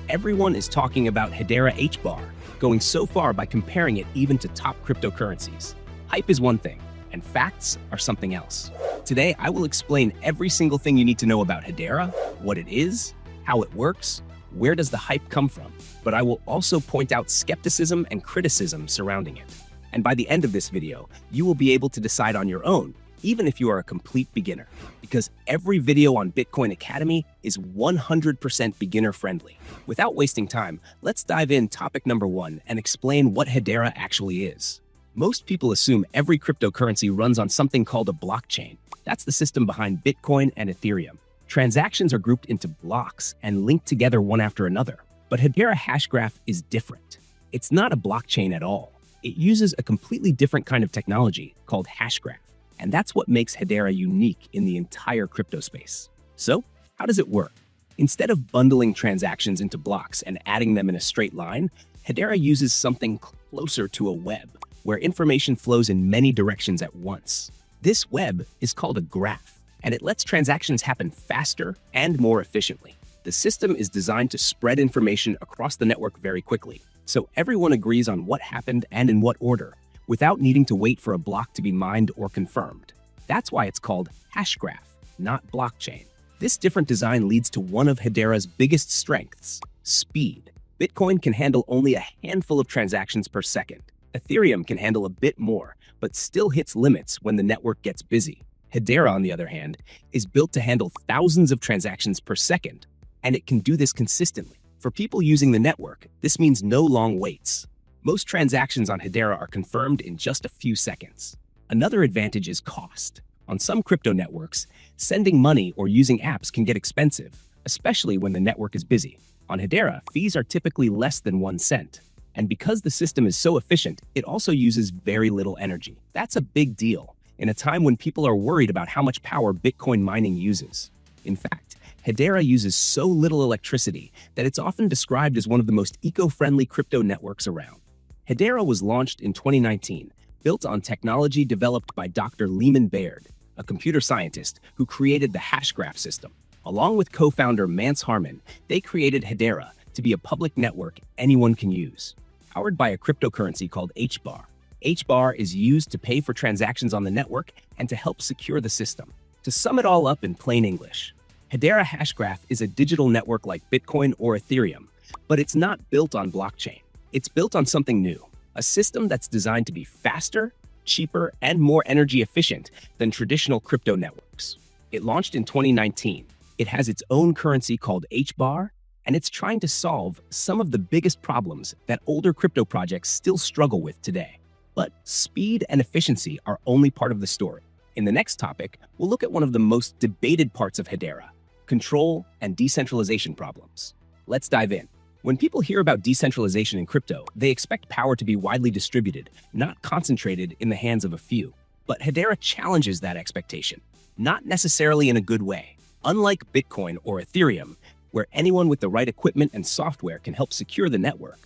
Everyone is talking about Hedera HBAR, going so far by comparing it even to top cryptocurrencies. Hype is one thing, and facts are something else. Today, I will explain every single thing you need to know about Hedera, what it is, how it works, where does the hype come from, but I will also point out skepticism and criticism surrounding it. And by the end of this video, you will be able to decide on your own, even if you are a complete beginner, because every video on Bitcoin Academy is 100% beginner friendly. Without wasting time, let's dive in topic number 1 and explain what Hedera actually is. Most people assume every cryptocurrency runs on something called a blockchain. That's the system behind Bitcoin and Ethereum. Transactions are grouped into blocks and linked together one after another. But Hedera Hashgraph is different. It's not a blockchain at all. It uses a completely different kind of technology called Hashgraph. And that's what makes Hedera unique in the entire crypto space. So, how does it work? Instead of bundling transactions into blocks and adding them in a straight line, Hedera uses something closer to a web, where information flows in many directions at once. This web is called a graph, and it lets transactions happen faster and more efficiently. The system is designed to spread information across the network very quickly, so everyone agrees on what happened and in what order, without needing to wait for a block to be mined or confirmed. That's why it's called Hashgraph, not blockchain. This different design leads to one of Hedera's biggest strengths: speed. Bitcoin can handle only a handful of transactions per second. Ethereum can handle a bit more, but still hits limits when the network gets busy. Hedera, on the other hand, is built to handle thousands of transactions per second, and it can do this consistently. For people using the network, this means no long waits. Most transactions on Hedera are confirmed in just a few seconds. Another advantage is cost. On some crypto networks, sending money or using apps can get expensive, especially when the network is busy. On Hedera, fees are typically less than 1 cent. And because the system is so efficient, it also uses very little energy. That's a big deal in a time when people are worried about how much power Bitcoin mining uses. In fact, Hedera uses so little electricity that it's often described as one of the most eco-friendly crypto networks around. Hedera was launched in 2019, built on technology developed by Dr. Lehman Baird, a computer scientist who created the Hashgraph system. Along with co-founder Mance Harmon, they created Hedera to be a public network anyone can use. Powered by a cryptocurrency called HBAR. HBAR is used to pay for transactions on the network and to help secure the system. To sum it all up in plain English, Hedera Hashgraph is a digital network like Bitcoin or Ethereum, but it's not built on blockchain. It's built on something new, a system that's designed to be faster, cheaper, and more energy efficient than traditional crypto networks. It launched in 2019. It has its own currency called HBAR, and it's trying to solve some of the biggest problems that older crypto projects still struggle with today. But speed and efficiency are only part of the story. In the next topic, we'll look at one of the most debated parts of Hedera: control and decentralization problems. Let's dive in. When people hear about decentralization in crypto, they expect power to be widely distributed, not concentrated in the hands of a few. But Hedera challenges that expectation, not necessarily in a good way. Unlike Bitcoin or Ethereum, where anyone with the right equipment and software can help secure the network,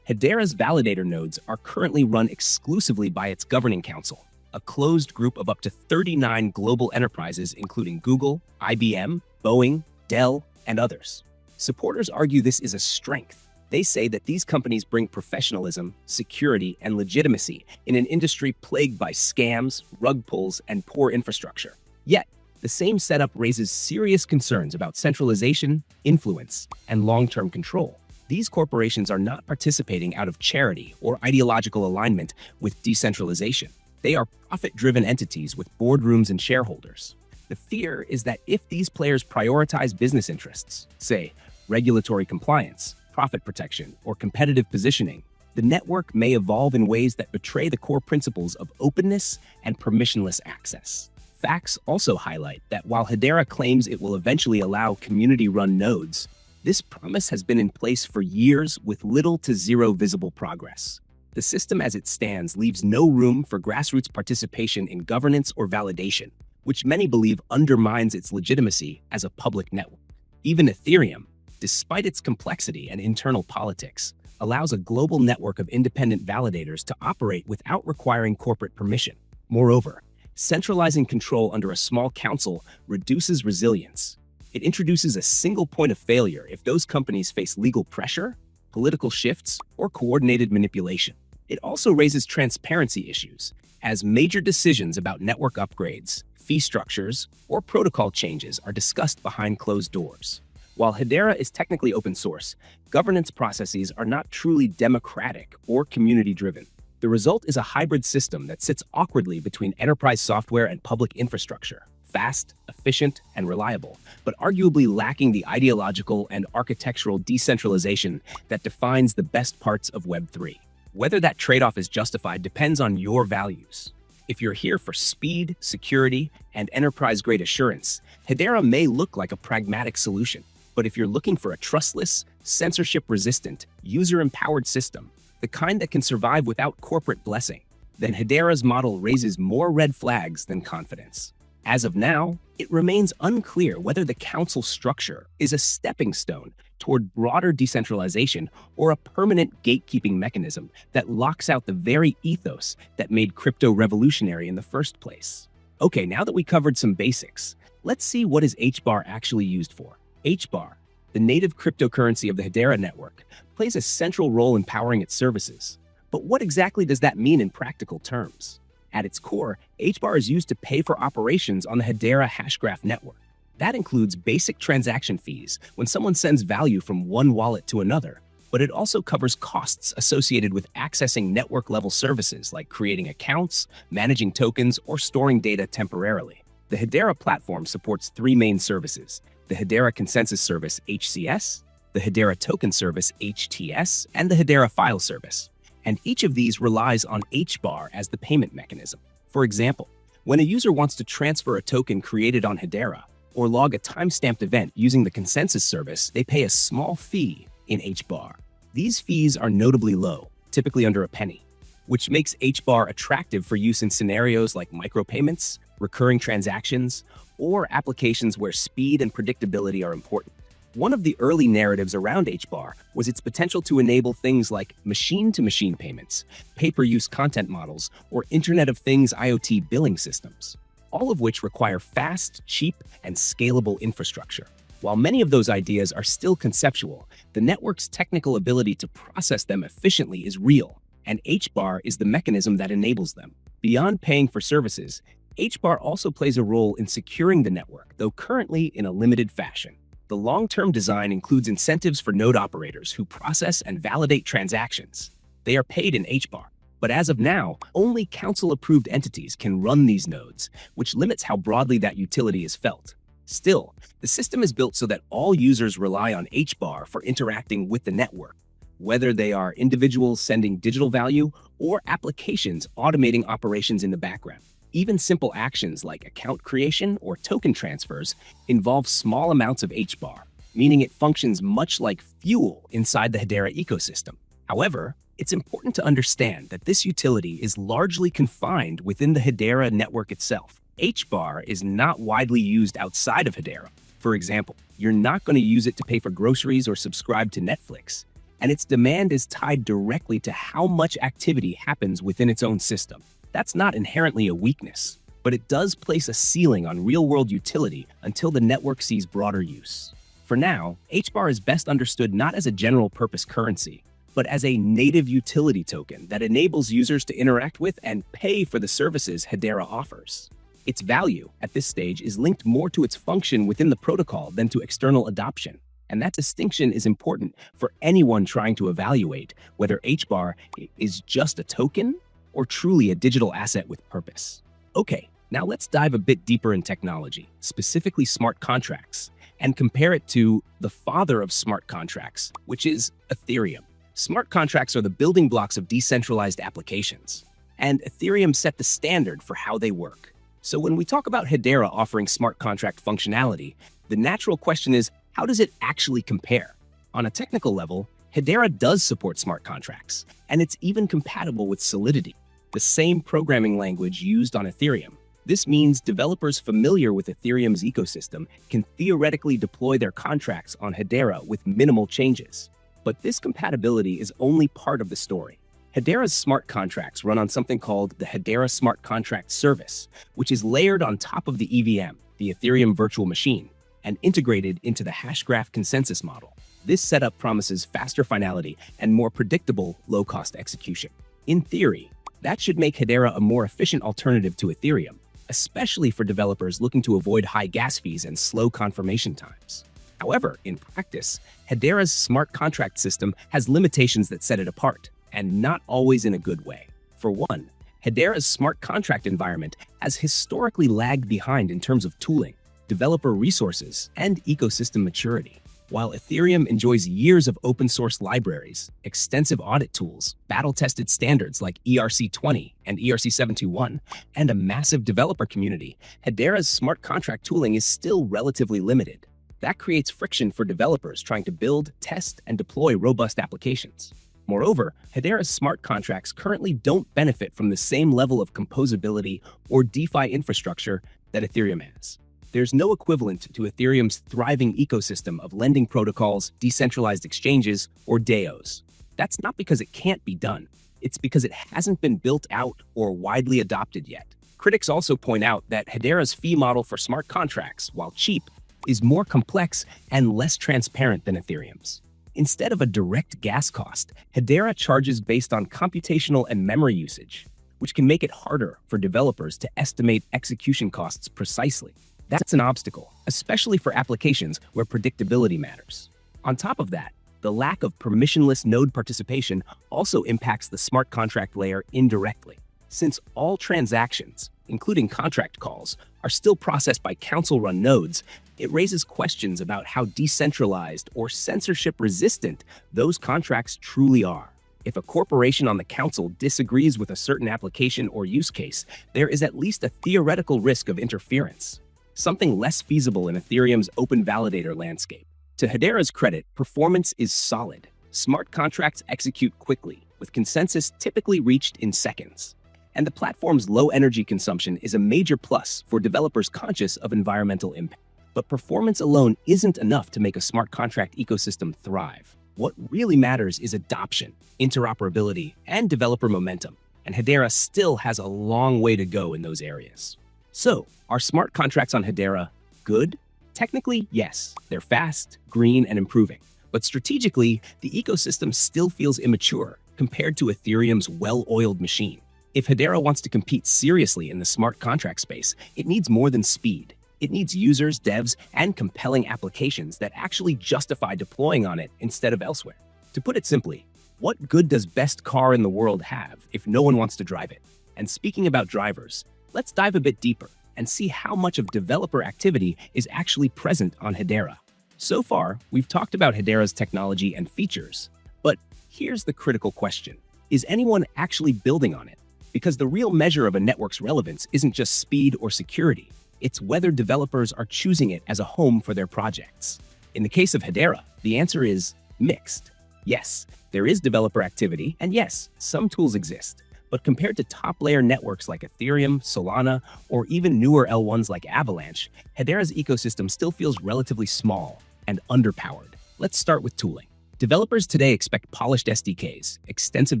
Hedera's validator nodes are currently run exclusively by its governing council, a closed group of up to 39 global enterprises including Google, IBM, Boeing, Dell, and others. Supporters argue this is a strength. They say that these companies bring professionalism, security, and legitimacy in an industry plagued by scams, rug pulls, and poor infrastructure. Yet, the same setup raises serious concerns about centralization, influence, and long-term control. These corporations are not participating out of charity or ideological alignment with decentralization. They are profit-driven entities with boardrooms and shareholders. The fear is that if these players prioritize business interests, say, regulatory compliance, profit protection, or competitive positioning, the network may evolve in ways that betray the core principles of openness and permissionless access. Facts also highlight that while Hedera claims it will eventually allow community-run nodes, this promise has been in place for years with little to zero visible progress. The system as it stands leaves no room for grassroots participation in governance or validation, which many believe undermines its legitimacy as a public network. Even Ethereum, despite its complexity and internal politics, allows a global network of independent validators to operate without requiring corporate permission. Moreover, centralizing control under a small council reduces resilience. It introduces a single point of failure if those companies face legal pressure, political shifts, or coordinated manipulation. It also raises transparency issues, as major decisions about network upgrades, fee structures, or protocol changes are discussed behind closed doors. While Hedera is technically open source, governance processes are not truly democratic or community-driven. The result is a hybrid system that sits awkwardly between enterprise software and public infrastructure, fast, efficient, and reliable, but arguably lacking the ideological and architectural decentralization that defines the best parts of Web3. Whether that trade-off is justified depends on your values. If you're here for speed, security, and enterprise-grade assurance, Hedera may look like a pragmatic solution. But if you're looking for a trustless, censorship-resistant, user-empowered system, the kind that can survive without corporate blessing, then Hedera's model raises more red flags than confidence. As of now, it remains unclear whether the council structure is a stepping stone toward broader decentralization or a permanent gatekeeping mechanism that locks out the very ethos that made crypto revolutionary in the first place. Okay, now that we covered some basics, let's see what is HBAR actually used for. HBAR, the native cryptocurrency of the Hedera network, plays a central role in powering its services. But what exactly does that mean in practical terms? At its core, HBAR is used to pay for operations on the Hedera Hashgraph network. That includes basic transaction fees when someone sends value from one wallet to another, but it also covers costs associated with accessing network-level services like creating accounts, managing tokens, or storing data temporarily. The Hedera platform supports three main services: the Hedera Consensus Service (HCS), the Hedera Token Service (HTS), and the Hedera File Service. And each of these relies on HBAR as the payment mechanism. For example, when a user wants to transfer a token created on Hedera or log a timestamped event using the Consensus Service, they pay a small fee in HBAR. These fees are notably low, typically under a penny, which makes HBAR attractive for use in scenarios like micropayments, recurring transactions, or applications where speed and predictability are important. One of the early narratives around HBAR was its potential to enable things like machine-to-machine payments, pay-per-use content models, or Internet of Things IoT billing systems, all of which require fast, cheap, and scalable infrastructure. While many of those ideas are still conceptual, the network's technical ability to process them efficiently is real, and HBAR is the mechanism that enables them. Beyond paying for services, HBAR also plays a role in securing the network, though currently in a limited fashion. The long-term design includes incentives for node operators who process and validate transactions. They are paid in HBAR, but as of now, only council-approved entities can run these nodes, which limits how broadly that utility is felt. Still, the system is built so that all users rely on HBAR for interacting with the network, whether they are individuals sending digital value or applications automating operations in the background. Even simple actions like account creation or token transfers involve small amounts of HBAR, meaning it functions much like fuel inside the Hedera ecosystem. However, it's important to understand that this utility is largely confined within the Hedera network itself. HBAR is not widely used outside of Hedera. For example, you're not going to use it to pay for groceries or subscribe to Netflix, and its demand is tied directly to how much activity happens within its own system. That's not inherently a weakness, but it does place a ceiling on real-world utility until the network sees broader use. For now, HBAR is best understood not as a general-purpose currency, but as a native utility token that enables users to interact with and pay for the services Hedera offers. Its value, at this stage, is linked more to its function within the protocol than to external adoption, and that distinction is important for anyone trying to evaluate whether HBAR is just a token or truly a digital asset with purpose. Okay, now let's dive a bit deeper in technology, specifically smart contracts, and compare it to the father of smart contracts, which is Ethereum. Smart contracts are the building blocks of decentralized applications, and Ethereum set the standard for how they work. So when we talk about Hedera offering smart contract functionality, the natural question is, how does it actually compare? On a technical level, Hedera does support smart contracts, and it's even compatible with Solidity, the same programming language used on Ethereum. This means developers familiar with Ethereum's ecosystem can theoretically deploy their contracts on Hedera with minimal changes. But this compatibility is only part of the story. Hedera's smart contracts run on something called the Hedera Smart Contract Service, which is layered on top of the EVM, the Ethereum virtual machine. and integrated into the Hashgraph consensus model. This setup promises faster finality and more predictable low-cost execution. In theory, that should make Hedera a more efficient alternative to Ethereum, especially for developers looking to avoid high gas fees and slow confirmation times. However, in practice, Hedera's smart contract system has limitations that set it apart, and not always in a good way. For one, Hedera's smart contract environment has historically lagged behind in terms of tooling, developer resources, and ecosystem maturity. While Ethereum enjoys years of open-source libraries, extensive audit tools, battle-tested standards like ERC-20 and ERC-721, and a massive developer community, Hedera's smart contract tooling is still relatively limited. That creates friction for developers trying to build, test, and deploy robust applications. Moreover, Hedera's smart contracts currently don't benefit from the same level of composability or DeFi infrastructure that Ethereum has. There's no equivalent to Ethereum's thriving ecosystem of lending protocols, decentralized exchanges, or DAOs. That's not because it can't be done. It's because it hasn't been built out or widely adopted yet. Critics also point out that Hedera's fee model for smart contracts, while cheap, is more complex and less transparent than Ethereum's. Instead of a direct gas cost, Hedera charges based on computational and memory usage, which can make it harder for developers to estimate execution costs precisely. That's an obstacle, especially for applications where predictability matters. On top of that, the lack of permissionless node participation also impacts the smart contract layer indirectly. Since all transactions, including contract calls, are still processed by council-run nodes, it raises questions about how decentralized or censorship-resistant those contracts truly are. If a corporation on the council disagrees with a certain application or use case, there is at least a theoretical risk of interference, something less feasible in Ethereum's open validator landscape. To Hedera's credit, performance is solid. Smart contracts execute quickly, with consensus typically reached in seconds. And the platform's low energy consumption is a major plus for developers conscious of environmental impact. But performance alone isn't enough to make a smart contract ecosystem thrive. What really matters is adoption, interoperability, and developer momentum. And Hedera still has a long way to go in those areas. So, are smart contracts on Hedera good? Technically, yes. They're fast, green, and improving. But strategically, the ecosystem still feels immature compared to Ethereum's well-oiled machine. If Hedera wants to compete seriously in the smart contract space, it needs more than speed. It needs users, devs, and compelling applications that actually justify deploying on it instead of elsewhere. To put it simply, what good does best car in the world have if no one wants to drive it? And speaking about drivers, let's dive a bit deeper and see how much of developer activity is actually present on Hedera. So far, we've talked about Hedera's technology and features, but here's the critical question. Is anyone actually building on it? Because the real measure of a network's relevance isn't just speed or security, it's whether developers are choosing it as a home for their projects. In the case of Hedera, the answer is mixed. Yes, there is developer activity, and yes, some tools exist. But compared to top-layer networks like Ethereum, Solana, or even newer L1s like Avalanche, Hedera's ecosystem still feels relatively small and underpowered. Let's start with tooling. Developers today expect polished SDKs, extensive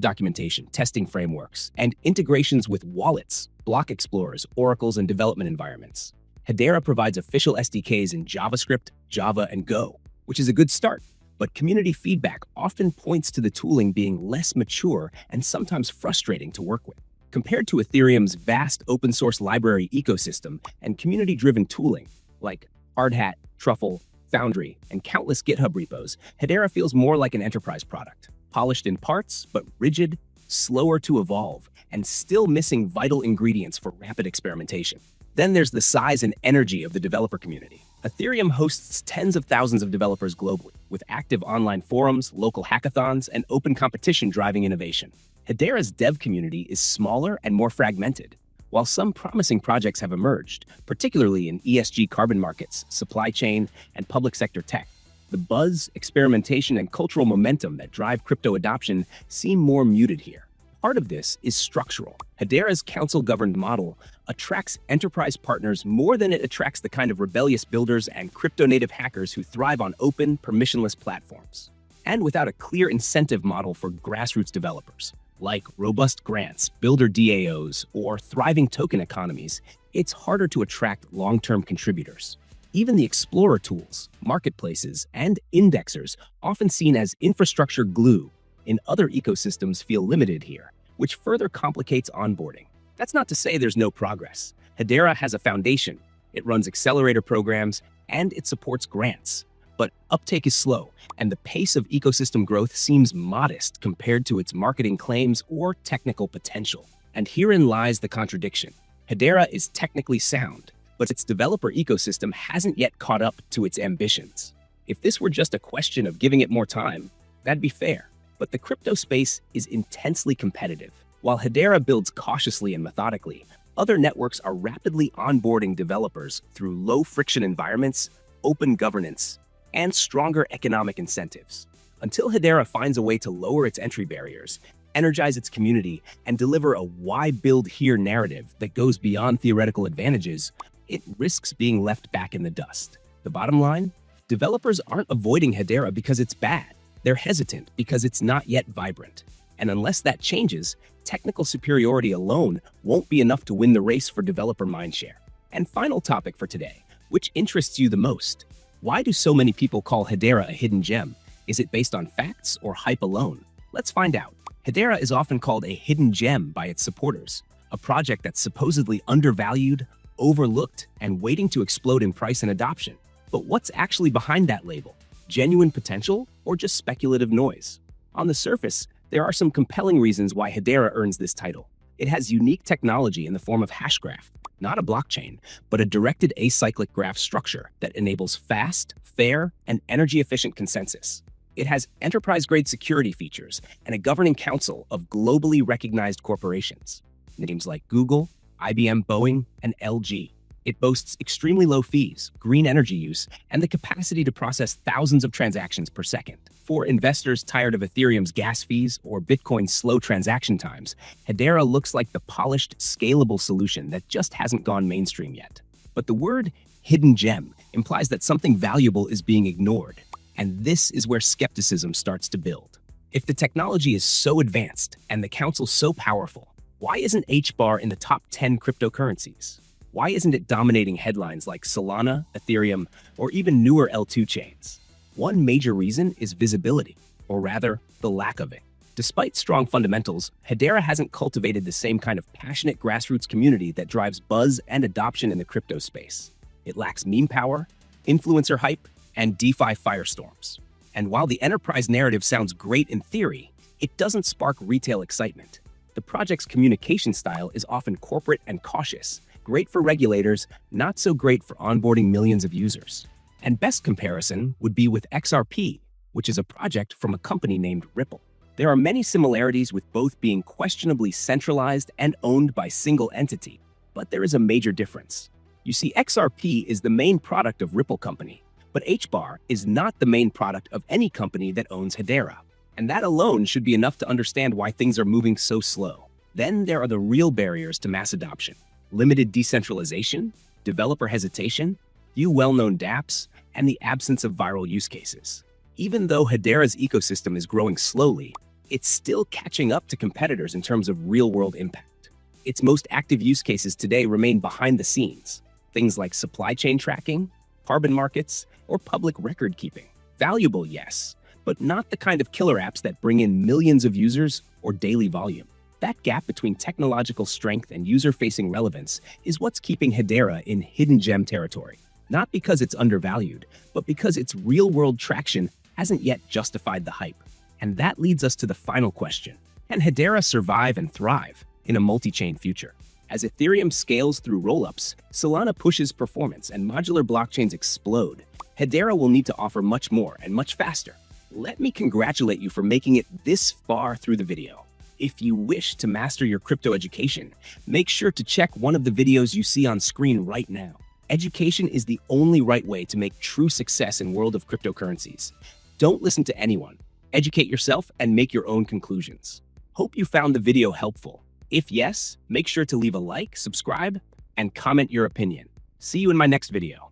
documentation, testing frameworks, and integrations with wallets, block explorers, oracles, and development environments. Hedera provides official SDKs in JavaScript, Java, and Go, which is a good start. But community feedback often points to the tooling being less mature and sometimes frustrating to work with. Compared to Ethereum's vast open-source library ecosystem and community-driven tooling, like Hardhat, Truffle, Foundry, and countless GitHub repos, Hedera feels more like an enterprise product, polished in parts, but rigid, slower to evolve, and still missing vital ingredients for rapid experimentation. Then there's the size and energy of the developer community. Ethereum hosts tens of thousands of developers globally, with active online forums, local hackathons, and open competition driving innovation. Hedera's dev community is smaller and more fragmented. While some promising projects have emerged, particularly in ESG carbon markets, supply chain, and public sector tech, the buzz, experimentation, and cultural momentum that drive crypto adoption seem more muted here. Part of this is structural. Hedera's council-governed model attracts enterprise partners more than it attracts the kind of rebellious builders and crypto-native hackers who thrive on open, permissionless platforms. And without a clear incentive model for grassroots developers, like robust grants, builder DAOs, or thriving token economies, it's harder to attract long-term contributors. Even the explorer tools, marketplaces, and indexers, often seen as infrastructure glue in other ecosystems, feel limited here, which further complicates onboarding. That's not to say there's no progress. Hedera has a foundation, it runs accelerator programs, and it supports grants. But uptake is slow, and the pace of ecosystem growth seems modest compared to its marketing claims or technical potential. And herein lies the contradiction. Hedera is technically sound, but its developer ecosystem hasn't yet caught up to its ambitions. If this were just a question of giving it more time, that'd be fair. But the crypto space is intensely competitive. While Hedera builds cautiously and methodically, other networks are rapidly onboarding developers through low-friction environments, open governance, and stronger economic incentives. Until Hedera finds a way to lower its entry barriers, energize its community, and deliver a "why build here" narrative that goes beyond theoretical advantages, it risks being left back in the dust. The bottom line? Developers aren't avoiding Hedera because it's bad. They're hesitant because it's not yet vibrant. And unless that changes, technical superiority alone won't be enough to win the race for developer mindshare. And final topic for today, which interests you the most? Why do so many people call Hedera a hidden gem? Is it based on facts or hype alone? Let's find out. Hedera is often called a hidden gem by its supporters, a project that's supposedly undervalued, overlooked, and waiting to explode in price and adoption. But what's actually behind that label? Genuine potential or just speculative noise? On the surface, there are some compelling reasons why Hedera earns this title. It has unique technology in the form of Hashgraph, not a blockchain, but a directed acyclic graph structure that enables fast, fair, and energy-efficient consensus. It has enterprise-grade security features and a governing council of globally recognized corporations, names like Google, IBM, Boeing, and LG. It boasts extremely low fees, green energy use, and the capacity to process thousands of transactions per second. For investors tired of Ethereum's gas fees or Bitcoin's slow transaction times, Hedera looks like the polished, scalable solution that just hasn't gone mainstream yet. But the word hidden gem implies that something valuable is being ignored, and this is where skepticism starts to build. If the technology is so advanced and the council so powerful, why isn't HBAR in the top 10 cryptocurrencies? Why isn't it dominating headlines like Solana, Ethereum, or even newer L2 chains? One major reason is visibility, or rather, the lack of it. Despite strong fundamentals, Hedera hasn't cultivated the same kind of passionate grassroots community that drives buzz and adoption in the crypto space. It lacks meme power, influencer hype, and DeFi firestorms. And while the enterprise narrative sounds great in theory, it doesn't spark retail excitement. The project's communication style is often corporate and cautious, great for regulators, not so great for onboarding millions of users. And best comparison would be with XRP, which is a project from a company named Ripple. There are many similarities with both being questionably centralized and owned by single entity, but there is a major difference. You see, XRP is the main product of Ripple Company, but HBAR is not the main product of any company that owns Hedera. And that alone should be enough to understand why things are moving so slow. Then there are the real barriers to mass adoption. Limited decentralization, developer hesitation, few well-known dApps, and the absence of viral use cases. Even though Hedera's ecosystem is growing slowly, it's still catching up to competitors in terms of real-world impact. Its most active use cases today remain behind the scenes, things like supply chain tracking, carbon markets, or public record keeping. Valuable, yes, but not the kind of killer apps that bring in millions of users or daily volume. That gap between technological strength and user-facing relevance is what's keeping Hedera in hidden gem territory. Not because it's undervalued, but because its real-world traction hasn't yet justified the hype. And that leads us to the final question. Can Hedera survive and thrive in a multi-chain future? As Ethereum scales through rollups, Solana pushes performance, and modular blockchains explode, Hedera will need to offer much more and much faster. Let me congratulate you for making it this far through the video. If you wish to master your crypto education, make sure to check one of the videos you see on screen right now. Education is the only right way to make true success in the world of cryptocurrencies. Don't listen to anyone. Educate yourself and make your own conclusions. Hope you found the video helpful. If yes, make sure to leave a like, subscribe, and comment your opinion. See you in my next video.